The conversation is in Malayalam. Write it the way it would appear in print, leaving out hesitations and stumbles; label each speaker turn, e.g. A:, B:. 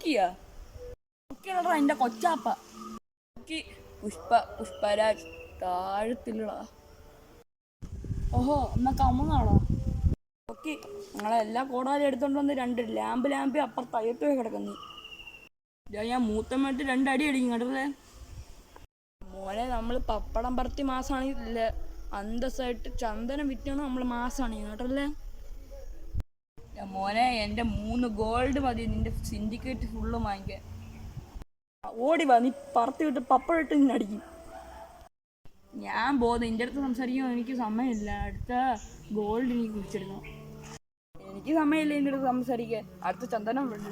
A: റോക്കിയാ? റോക്കിയാണോ എന്റെ കൊച്ചാപ്പ? റോക്കി പുഷ്പരാജ് താഴത്തിലുള്ള. ഓഹോ എന്നാ കമ്മന്നാണോ? ഓക്കെ, ഞങ്ങളെല്ലാ കോടാലും എടുത്തോണ്ട് വന്ന് 2 ലാമ്പ് അപ്പുറത്ത് അയ്യത്ത് പോയി കിടക്കുന്നു. ഞാൻ മൂത്തമ്മയിട്ട് 2 അടി അടിക്കും കേട്ടല്ലേ മോനെ. നമ്മൾ പപ്പടം പറത്തി മാസമാണില്ല, അന്തസ്സായിട്ട് ചന്ദനം വിറ്റാണ് നമ്മൾ മാസമാണ് കേട്ടല്ലേ മോനെ. എൻ്റെ 3 ഗോൾഡ് മതി നിന്റെ സിൻഡിക്കേറ്റ് ഫുള്ള് വാങ്ങിക്കാൻ. ഓടി വാ, നീ പറത്തി വിട്ട് പപ്പടം ഇട്ട് നിന്നെ അടിക്കും. ഞാൻ പോകുന്നു, നിന്റെ അടുത്ത് സംസാരിക്കാൻ എനിക്ക് സമയമില്ല. അടുത്ത ഗോൾഡ് എനിക്ക് കുടിച്ചെടുക്കണം. എനിക്ക് സമയമില്ല നിന്റെ അടുത്ത് സംസാരിക്കാൻ. അടുത്ത ചന്ദനം വേണ്ടി.